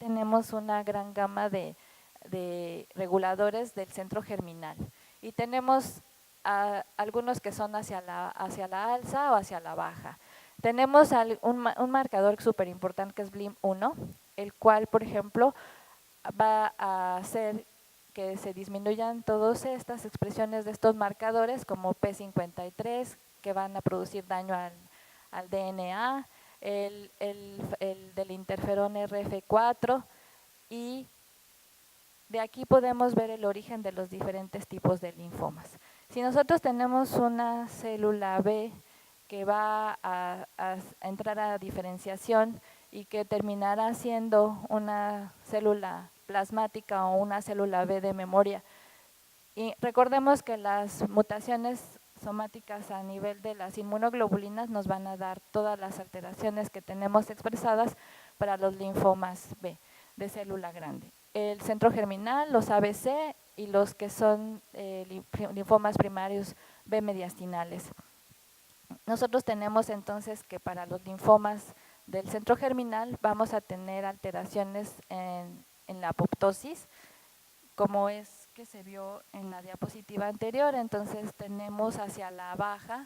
tenemos una gran gama de reguladores del centro germinal y tenemos algunos que son hacia la alza o hacia la baja. Tenemos un marcador súper importante que es BLIM1, el cual, por ejemplo, va a hacer que se disminuyan todas estas expresiones de estos marcadores como P53, que van a producir daño al DNA, el del interferón RF4, y de aquí podemos ver el origen de los diferentes tipos de linfomas. Si nosotros tenemos una célula B que va a entrar a diferenciación y que terminará siendo una célula plasmática o una célula B de memoria, y recordemos que las mutaciones somáticas a nivel de las inmunoglobulinas nos van a dar todas las alteraciones que tenemos expresadas para los linfomas B de célula grande. El centro germinal, los ABC y los que son linfomas primarios B mediastinales. Nosotros tenemos entonces que para los linfomas del centro germinal vamos a tener alteraciones en la apoptosis, como es que se vio en la diapositiva anterior. Entonces tenemos hacia la baja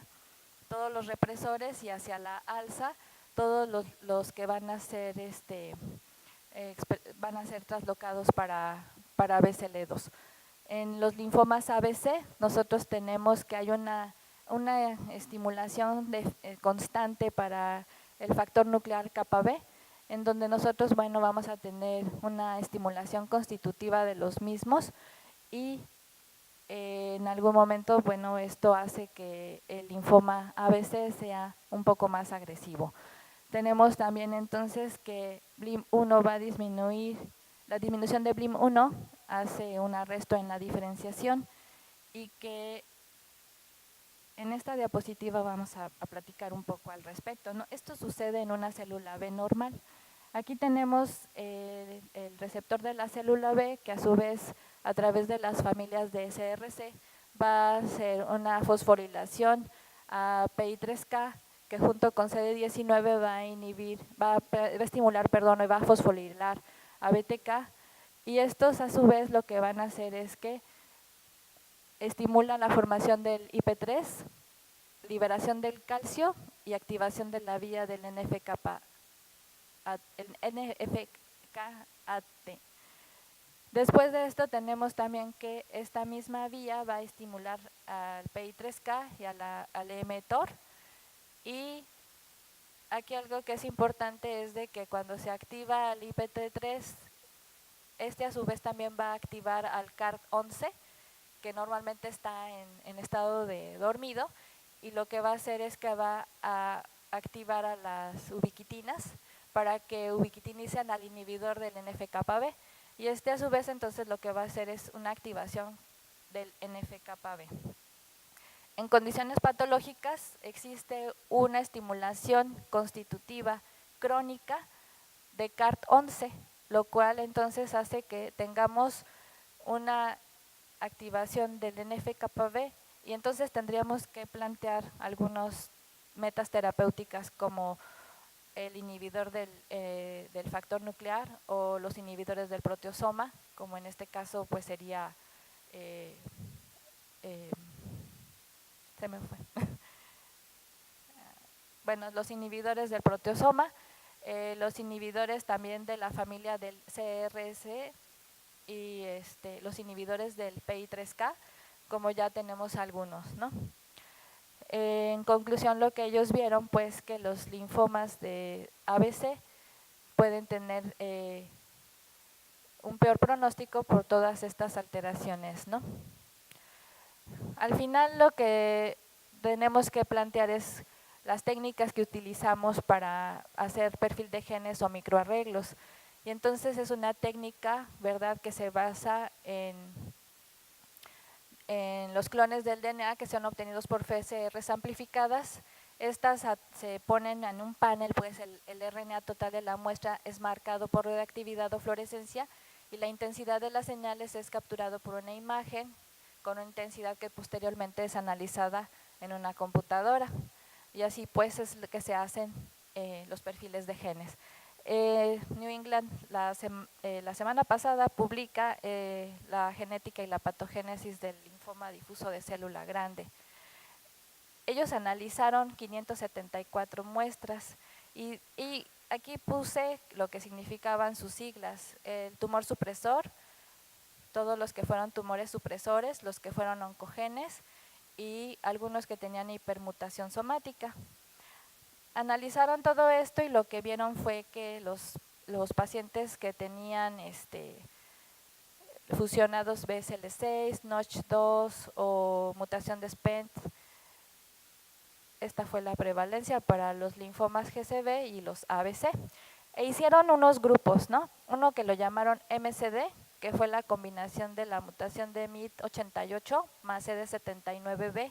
todos los represores y hacia la alza todos los que van a ser traslocados para BCL2. En los linfomas ABC nosotros tenemos que hay una estimulación constante para el factor nuclear kappa B, en donde nosotros, vamos a tener una estimulación constitutiva de los mismos y en algún momento, esto hace que el linfoma ABC sea un poco más agresivo. Tenemos también entonces que BLIM1 va a disminuir, la disminución de BLIM1 hace un arresto en la diferenciación y que en esta diapositiva vamos a platicar un poco al respecto, ¿no? Esto sucede en una célula B normal. Aquí tenemos el receptor de la célula B que a su vez a través de las familias de SRC va a hacer una fosforilación a PI3K que junto con CD19 va a estimular, y va a fosforilar a BTK, y estos a su vez lo que van a hacer es que estimulan la formación del IP3, liberación del calcio y activación de la vía del NF-κAT. Después de esto tenemos también que esta misma vía va a estimular al PI3K y al mTOR, y aquí algo que es importante es de que cuando se activa el IP3, este a su vez también va a activar al CART11, que normalmente está en estado de dormido, y lo que va a hacer es que va a activar a las ubiquitinas para que ubiquitinicen al inhibidor del NF-κB, y a su vez entonces lo que va a hacer es una activación del NF-κB. En condiciones patológicas existe una estimulación constitutiva crónica de CART11, lo cual entonces hace que tengamos una activación del NF-κB, y entonces tendríamos que plantear algunas metas terapéuticas como el inhibidor del factor nuclear o los inhibidores del proteosoma, como en este caso pues sería, se me fue, los inhibidores del proteosoma, los inhibidores también de la familia del CRS y los inhibidores del PI3K, como ya tenemos algunos, ¿no? En conclusión, lo que ellos vieron, pues, que los linfomas de ABC pueden tener un peor pronóstico por todas estas alteraciones, ¿no? Al final, lo que tenemos que plantear es las técnicas que utilizamos para hacer perfil de genes o microarreglos. Y entonces es una técnica, ¿verdad?, que se basa en los clones del DNA que son obtenidos por FSRs amplificadas. Estas se ponen en un panel, pues el RNA total de la muestra es marcado por radioactividad o fluorescencia, y la intensidad de las señales es capturado por una imagen con una intensidad que posteriormente es analizada en una computadora. Y así pues es lo que se hacen los perfiles de genes. New England la semana pasada publica la genética y la patogénesis del linfoma difuso de célula grande. Ellos analizaron 574 muestras y aquí puse lo que significaban sus siglas: el tumor supresor, todos los que fueron tumores supresores, los que fueron oncogenes y algunos que tenían hipermutación somática. Analizaron todo esto y lo que vieron fue que los pacientes que tenían fusionados BSL6, Notch2 o mutación de SPENT, esta fue la prevalencia para los linfomas GCB y los ABC. E hicieron unos grupos, ¿no? Uno que lo llamaron MCD, que fue la combinación de la mutación de MYT88 más CD79B.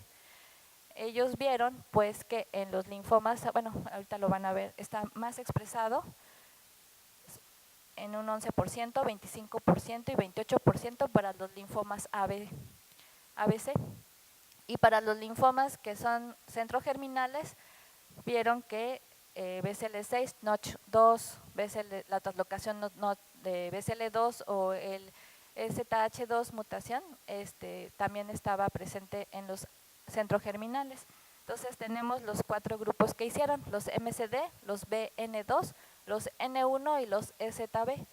Ellos vieron pues que en los linfomas, bueno, ahorita lo van a ver, está más expresado en un 11%, 25% y 28% para los linfomas ABC. Y para los linfomas que son centrogerminales, vieron que BCL6, Notch2, la translocación de BCL2 o el STH2 mutación también estaba presente en los centrogerminales. Entonces tenemos los 4 grupos que hicieron: los MCD, los BN2, los N1 y los STB.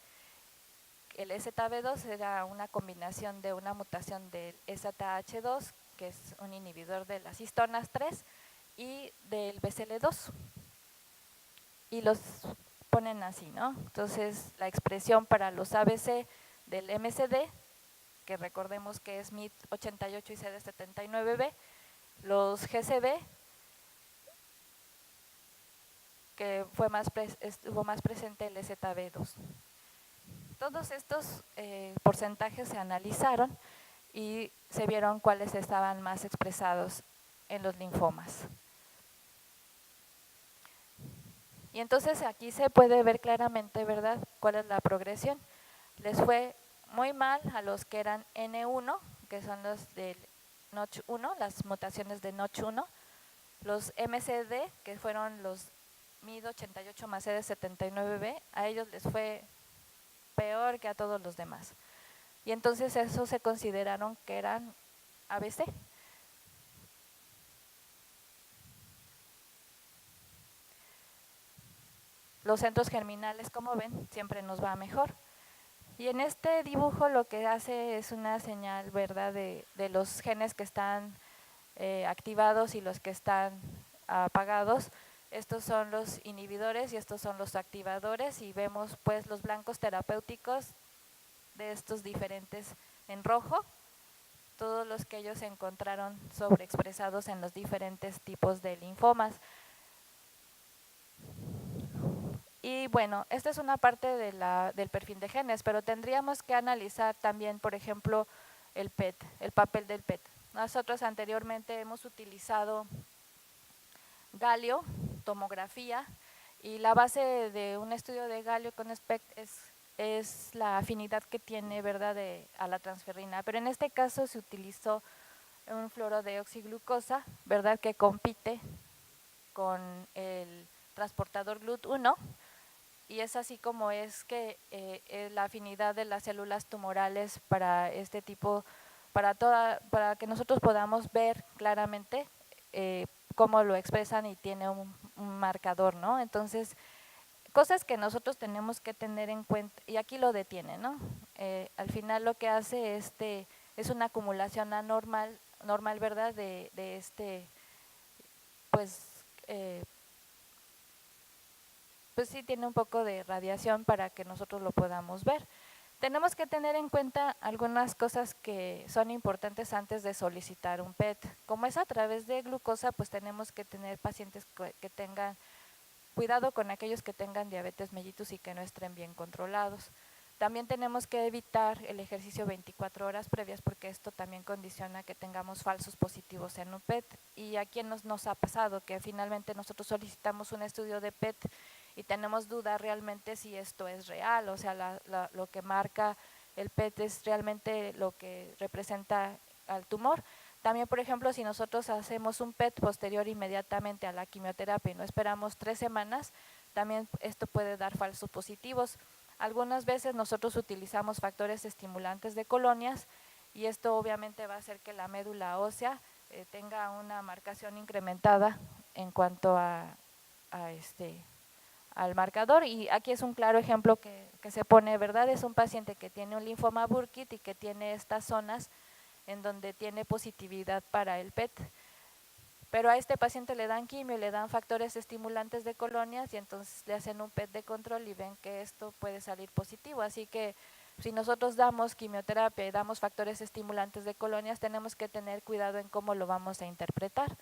El STB2 era una combinación de una mutación del STH2, que es un inhibidor de las histonas 3, y del BCL2. Y los ponen así, ¿no? Entonces, la expresión para los ABC del MCD, que recordemos que es MYT88 y CD79B, los GCB, que estuvo más presente el STB2. Todos estos porcentajes se analizaron y se vieron cuáles estaban más expresados en los linfomas. Y entonces aquí se puede ver claramente, ¿verdad?, cuál es la progresión. Les fue muy mal a los que eran N1, que son los del Notch1, las mutaciones de Notch1, los MCD, que fueron los MYD88 más CD79B, a ellos les fue peor que a todos los demás. Y entonces eso se consideraron que eran ABC. Los centros germinales, como ven, siempre nos va mejor. Y en este dibujo lo que hace es una señal, ¿verdad?, de los genes que están activados y los que están apagados. Estos son los inhibidores y estos son los activadores, y vemos pues los blancos terapéuticos de estos diferentes en rojo, todos los que ellos encontraron sobreexpresados en los diferentes tipos de linfomas. Y bueno, esta es una parte del perfil de genes, pero tendríamos que analizar también, por ejemplo, el PET, el papel del PET. Nosotros anteriormente hemos utilizado galio, tomografía, y la base de un estudio de galio con SPECT es la afinidad que tiene, ¿verdad?, a la transferrina. Pero en este caso se utilizó un fluorodeoxiglucosa, ¿verdad?, que compite con el transportador GLUT1, y es así como es que la afinidad de las células tumorales para este tipo, para que nosotros podamos ver claramente cómo lo expresan y tiene un marcador, ¿no? Entonces, cosas que nosotros tenemos que tener en cuenta, y aquí lo detiene, ¿no? Al final lo que hace es una acumulación anormal, ¿verdad?, pues sí tiene un poco de radiación para que nosotros lo podamos ver. Tenemos que tener en cuenta algunas cosas que son importantes antes de solicitar un PET. Como es a través de glucosa, pues tenemos que tener pacientes que tengan cuidado con aquellos que tengan diabetes mellitus y que no estén bien controlados. También tenemos que evitar el ejercicio 24 horas previas, porque esto también condiciona que tengamos falsos positivos en un PET. Y a quién nos ha pasado que finalmente nosotros solicitamos un estudio de PET y tenemos duda realmente si esto es real, o sea, lo que marca el PET es realmente lo que representa al tumor. También, por ejemplo, si nosotros hacemos un PET posterior inmediatamente a la quimioterapia y no esperamos 3 semanas, también esto puede dar falsos positivos. Algunas veces nosotros utilizamos factores estimulantes de colonias y esto obviamente va a hacer que la médula ósea tenga una marcación incrementada en cuanto al marcador, y aquí es un claro ejemplo que se pone, ¿verdad? Es un paciente que tiene un linfoma Burkitt y que tiene estas zonas en donde tiene positividad para el PET. Pero a este paciente le dan quimio, le dan factores estimulantes de colonias y entonces le hacen un PET de control y ven que esto puede salir positivo. Así que si nosotros damos quimioterapia y damos factores estimulantes de colonias, tenemos que tener cuidado en cómo lo vamos a interpretar.